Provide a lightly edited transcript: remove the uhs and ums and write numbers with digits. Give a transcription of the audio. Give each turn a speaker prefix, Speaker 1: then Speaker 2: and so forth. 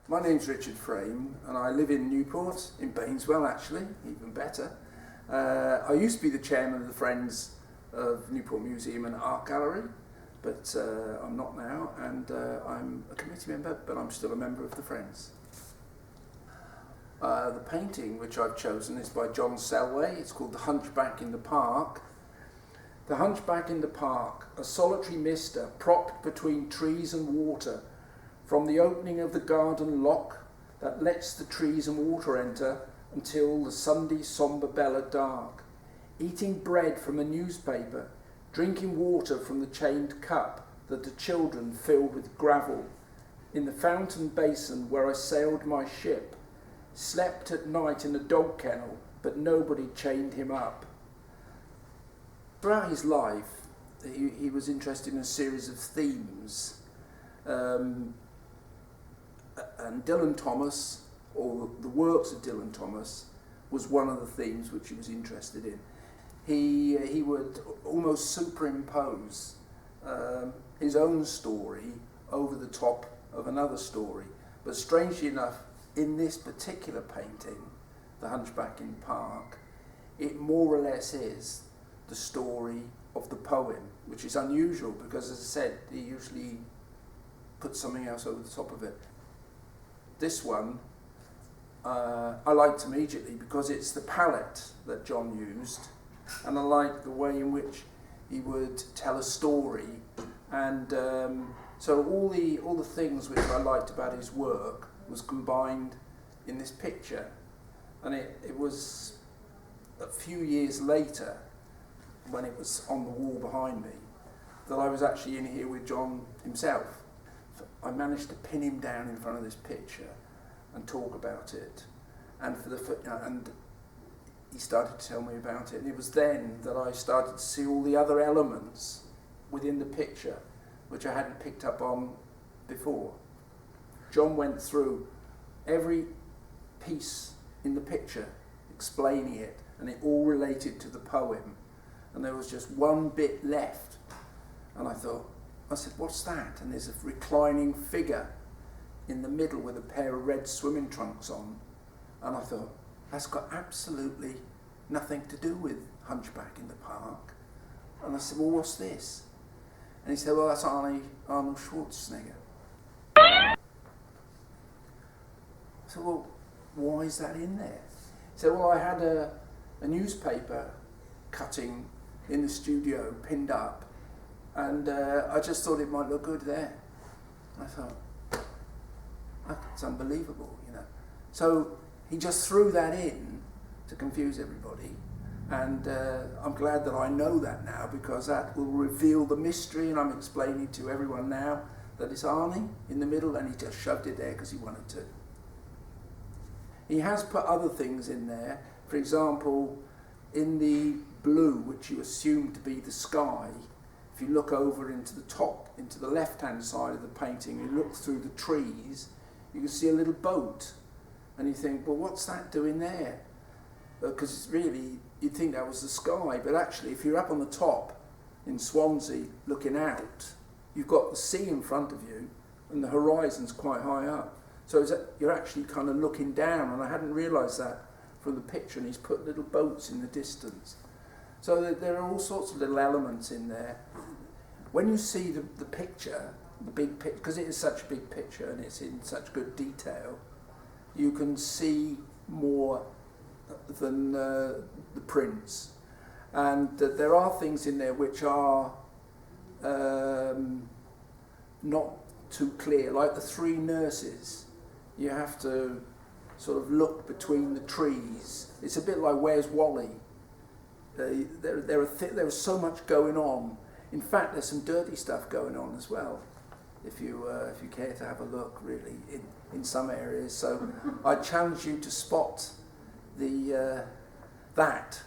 Speaker 1: My name's Richard Frame and I live in Newport, in Bainswell actually, even better. I used to be the chairman of the Friends of Newport Museum and Art Gallery, but I'm not now, and I'm a committee member, but I'm still a member of the Friends. The painting which I've chosen is by John Selway. It's called The Hunchback in the Park. The Hunchback in the Park, a solitary mister propped between trees and water, from the opening of the garden lock that lets the trees and water enter until the Sunday sombre bell are dark, eating bread from a newspaper, drinking water from the chained cup that the children filled with gravel, in the fountain basin where I sailed my ship, slept at night in a dog kennel, but nobody chained him up. Throughout his life, he was interested in a series of themes. And Dylan Thomas, or the works of Dylan Thomas, was one of the themes which he was interested in. He would almost superimpose his own story over the top of another story. But strangely enough, in this particular painting, The Hunchback in the Park, it more or less is the story of the poem, which is unusual because, as I said, he usually puts something else over the top of it. This one I liked immediately because it's the palette that John used, and I liked the way in which he would tell a story, and so all the things which I liked about his work was combined in this picture. And it was a few years later, when it was on the wall behind me, that I was actually in here with John himself. I managed to pin him down in front of this picture and talk about it, and he started to tell me about it, and it was then that I started to see all the other elements within the picture which I hadn't picked up on before. John went through every piece in the picture, explaining it, and it all related to the poem, and there was just one bit left, and I said, what's that? And there's a reclining figure in the middle with a pair of red swimming trunks on. And I thought, that's got absolutely nothing to do with Hunchback in the Park. And I said, well, what's this? And he said, well, that's Arnold Schwarzenegger. I said, well, why is that in there? He said, well, I had a newspaper cutting in the studio pinned up, and I just thought it might look good there. I thought, that's unbelievable, you know. So he just threw that in to confuse everybody, and I'm glad that I know that now, because that will reveal the mystery, and I'm explaining to everyone now that it's Arnie in the middle, and he just shoved it there because he wanted to. He has put other things in there. For example, in the blue, which you assume to be the sky, if you look over into the top, into the left-hand side of the painting, you look through the trees, you can see a little boat. And you think, well, what's that doing there? Because it's really, you'd think that was the sky, but actually, if you're up on the top in Swansea looking out, you've got the sea in front of you, and the horizon's quite high up. So you're actually kind of looking down, and I hadn't realised that from the picture, and he's put little boats in the distance. So there are all sorts of little elements in there. When you see the picture, the big picture, because it is such a big picture and it's in such good detail, you can see more than the prints. And there are things in there which are not too clear, like the three nurses. You have to sort of look between the trees. It's a bit like Where's Wally? There is so much going on. In fact, there's some dirty stuff going on as well, if you care to have a look, really, in some areas. So I challenge you to spot that